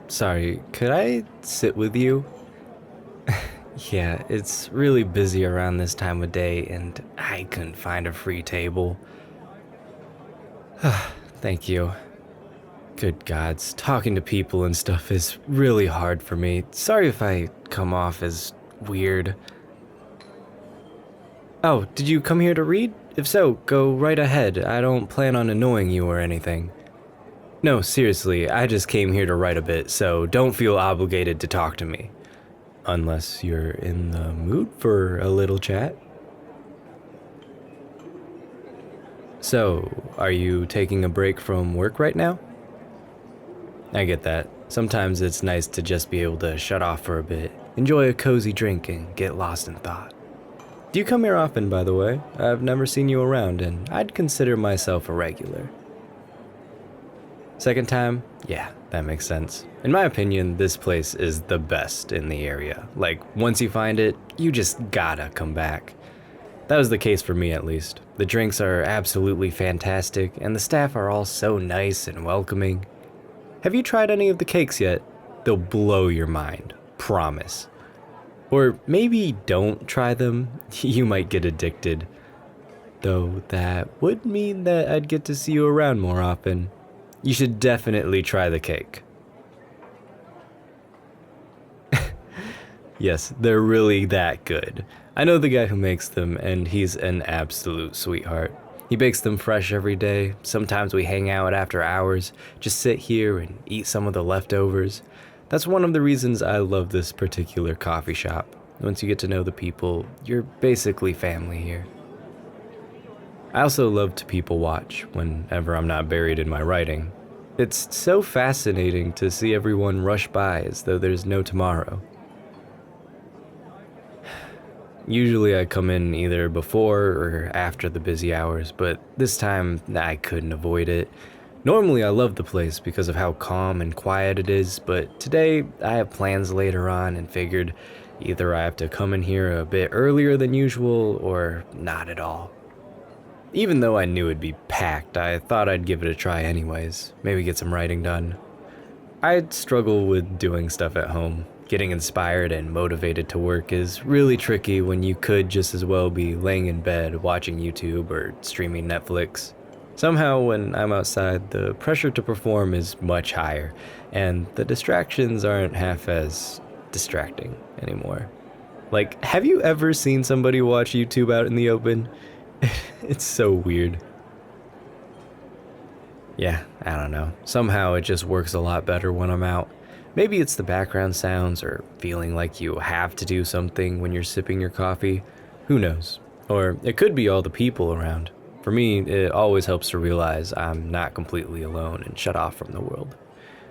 Sorry, could I sit with you? Yeah, it's really busy around this time of day and I couldn't find a free table. Thank you. Good gods, talking to people and stuff is really hard for me. Sorry if I come off as weird. Oh, did you come here to read? If so, go right ahead. I don't plan on annoying you or anything. No, seriously, I just came here to write a bit, so don't feel obligated to talk to me. Unless you're in the mood for a little chat. So, are you taking a break from work right now? I get that. Sometimes it's nice to just be able to shut off for a bit, enjoy a cozy drink, and get lost in thought. Do you come here often, by the way? I've never seen you around, and I'd consider myself a regular. Second time? Yeah, that makes sense. In my opinion, this place is the best in the area. Like, once you find it, you just gotta come back. That was the case for me, at least. The drinks are absolutely fantastic, and the staff are all so nice and welcoming. Have you tried any of the cakes yet? They'll blow your mind, promise. Or maybe don't try them, you might get addicted. Though that would mean that I'd get to see you around more often. You should definitely try the cake. Yes, they're really that good. I know the guy who makes them, and he's an absolute sweetheart. He bakes them fresh every day. Sometimes we hang out after hours, just sit here and eat some of the leftovers. That's one of the reasons I love this particular coffee shop. Once you get to know the people, you're basically family here. I also love to people watch whenever I'm not buried in my writing. It's so fascinating to see everyone rush by as though there's no tomorrow. Usually I come in either before or after the busy hours, but this time I couldn't avoid it. Normally I love the place because of how calm and quiet it is, but today I have plans later on and figured either I have to come in here a bit earlier than usual or not at all. Even though I knew it'd be packed, I thought I'd give it a try anyways, maybe get some writing done. I'd struggle with doing stuff at home. Getting inspired and motivated to work is really tricky when you could just as well be laying in bed watching YouTube or streaming Netflix. Somehow when I'm outside, the pressure to perform is much higher, and the distractions aren't half as distracting anymore. Like, have you ever seen somebody watch YouTube out in the open? It's so weird. Yeah, I don't know. Somehow it just works a lot better when I'm out. Maybe it's the background sounds or feeling like you have to do something when you're sipping your coffee. Who knows? Or it could be all the people around. For me, it always helps to realize I'm not completely alone and shut off from the world.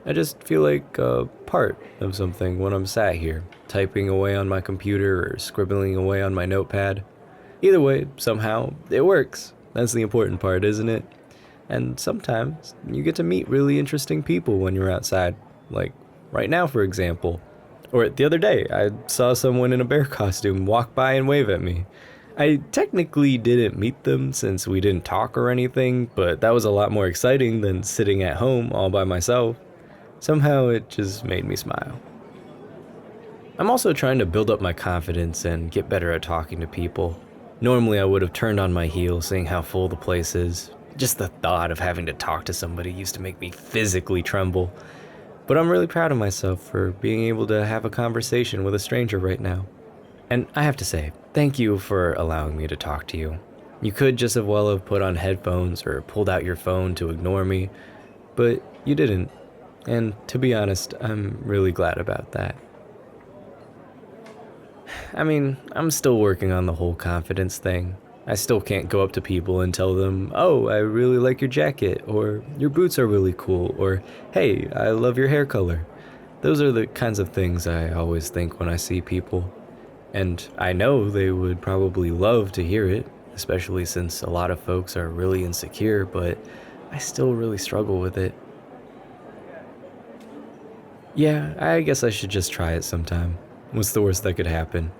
I just feel like a part of something when I'm sat here, typing away on my computer or scribbling away on my notepad. Either way, somehow, it works. That's the important part, isn't it? And sometimes, you get to meet really interesting people when you're outside. Like, right now, for example. Or the other day, I saw someone in a bear costume walk by and wave at me. I technically didn't meet them since we didn't talk or anything, but that was a lot more exciting than sitting at home all by myself. Somehow it just made me smile. I'm also trying to build up my confidence and get better at talking to people. Normally I would have turned on my heel seeing how full the place is. Just the thought of having to talk to somebody used to make me physically tremble. But I'm really proud of myself for being able to have a conversation with a stranger right now. And I have to say, thank you for allowing me to talk to you. You could just as well have put on headphones or pulled out your phone to ignore me, but you didn't. And to be honest, I'm really glad about that. I mean, I'm still working on the whole confidence thing. I still can't go up to people and tell them, oh, I really like your jacket, or your boots are really cool, or hey, I love your hair color. Those are the kinds of things I always think when I see people. And I know they would probably love to hear it, especially since a lot of folks are really insecure, but I still really struggle with it. Yeah, I guess I should just try it sometime. What's the worst that could happen?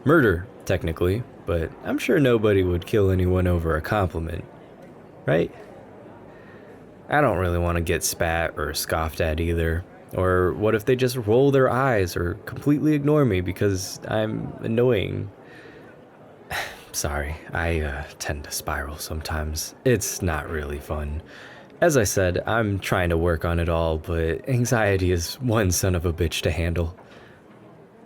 Murder, technically, but I'm sure nobody would kill anyone over a compliment, right? I don't really want to get spat or scoffed at either. Or what if they just roll their eyes or completely ignore me because I'm annoying? Sorry, I tend to spiral sometimes. It's not really fun. As I said, I'm trying to work on it all, but anxiety is one son of a bitch to handle.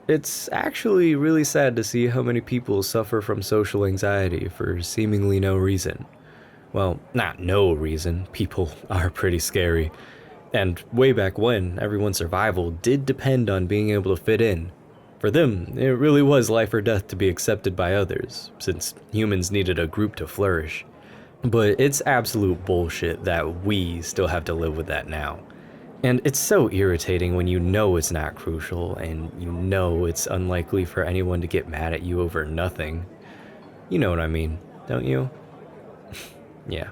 It's actually really sad to see how many people suffer from social anxiety for seemingly no reason. Well, not no reason, people are pretty scary. And way back when, everyone's survival did depend on being able to fit in. For them, it really was life or death to be accepted by others, since humans needed a group to flourish. But it's absolute bullshit that we still have to live with that now. And it's so irritating when you know it's not crucial and you know it's unlikely for anyone to get mad at you over nothing. You know what I mean, don't you? Yeah.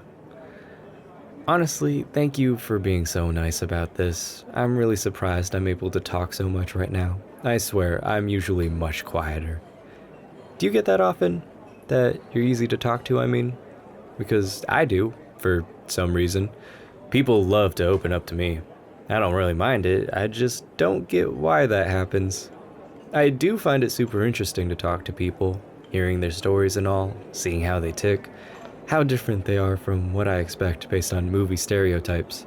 Honestly, thank you for being so nice about this. I'm really surprised I'm able to talk so much right now. I swear, I'm usually much quieter. Do you get that often? That you're easy to talk to, I mean? Because I do, for some reason. People love to open up to me. I don't really mind it, I just don't get why that happens. I do find it super interesting to talk to people, hearing their stories and all, seeing how they tick, how different they are from what I expect based on movie stereotypes.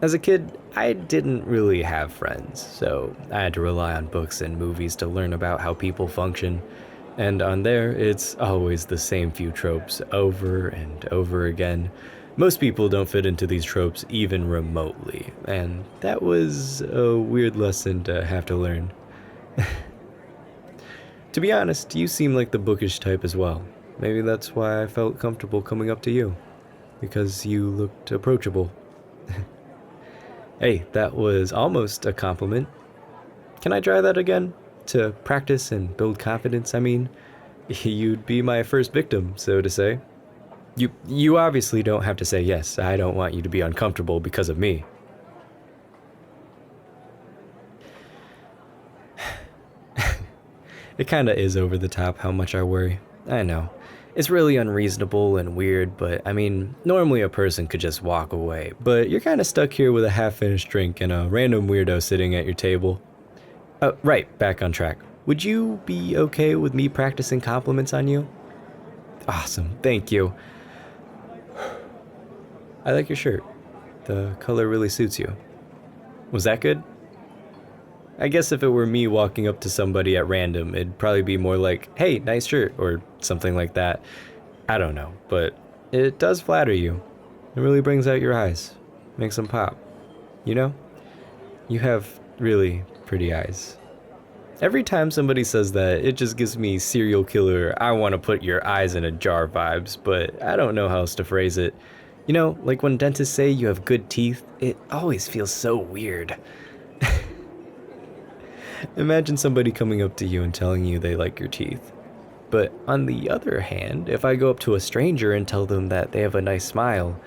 As a kid, I didn't really have friends, so I had to rely on books and movies to learn about how people function. And on there, it's always the same few tropes over and over again. Most people don't fit into these tropes even remotely, and that was a weird lesson to have to learn. To be honest, you seem like the bookish type as well. Maybe that's why I felt comfortable coming up to you, because you looked approachable. Hey, that was almost a compliment. Can I try that again? To practice and build confidence, I mean? You'd be my first victim, so to say. You obviously don't have to say yes. I don't want you to be uncomfortable because of me. It kinda is over the top how much I worry. I know. It's really unreasonable and weird, but I mean, normally a person could just walk away, but you're kinda stuck here with a half-finished drink and a random weirdo sitting at your table. Right, back on track. Would you be okay with me practicing compliments on you? Awesome, thank you. I like your shirt. The color really suits you. Was that good? I guess if it were me walking up to somebody at random, it'd probably be more like, hey, nice shirt, or something like that. I don't know, but it does flatter you. It really brings out your eyes, makes them pop. You know? You have really pretty eyes. Every time somebody says that, it just gives me serial killer, I want to put your eyes in a jar vibes, but I don't know how else to phrase it. You know, like when dentists say you have good teeth, it always feels so weird. Imagine somebody coming up to you and telling you they like your teeth. But on the other hand, if I go up to a stranger and tell them that they have a nice smile,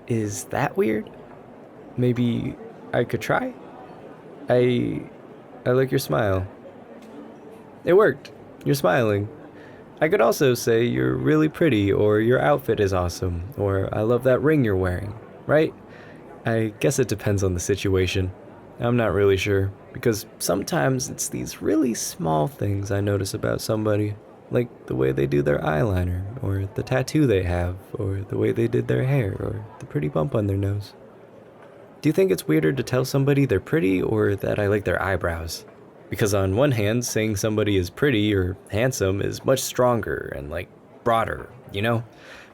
is that weird? Maybe I could try? I like your smile. It worked. You're smiling. I could also say you're really pretty, or your outfit is awesome, or I love that ring you're wearing, right? I guess it depends on the situation. I'm not really sure, because sometimes it's these really small things I notice about somebody, like the way they do their eyeliner, or the tattoo they have, or the way they did their hair, or the pretty bump on their nose. Do you think it's weirder to tell somebody they're pretty, or that I like their eyebrows? Because on one hand, saying somebody is pretty or handsome is much stronger and like broader, you know?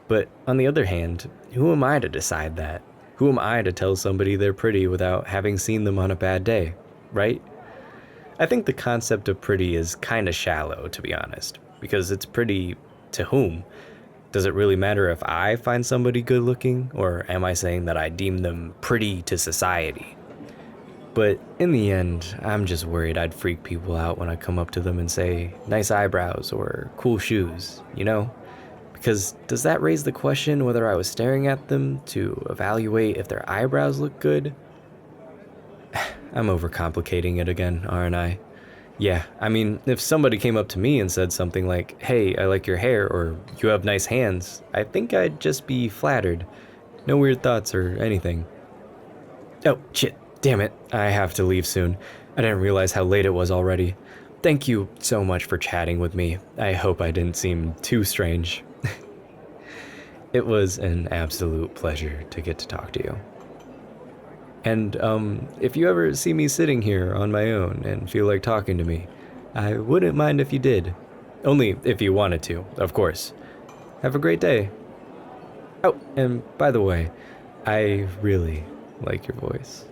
But on the other hand, who am I to decide that? Who am I to tell somebody they're pretty without having seen them on a bad day, right? I think the concept of pretty is kinda shallow, to be honest, because it's pretty to whom? Does it really matter if I find somebody good looking, or am I saying that I deem them pretty to society? But in the end, I'm just worried I'd freak people out when I come up to them and say, nice eyebrows or cool shoes, you know? Because does that raise the question whether I was staring at them to evaluate if their eyebrows look good? I'm overcomplicating it again, aren't I? Yeah, I mean, if somebody came up to me and said something like, hey, I like your hair, or you have nice hands, I think I'd just be flattered. No weird thoughts or anything. Oh, shit. Damn it, I have to leave soon. I didn't realize how late it was already. Thank you so much for chatting with me. I hope I didn't seem too strange. It was an absolute pleasure to get to talk to you. And if you ever see me sitting here on my own and feel like talking to me, I wouldn't mind if you did. Only if you wanted to, of course. Have a great day. Oh, and by the way, I really like your voice.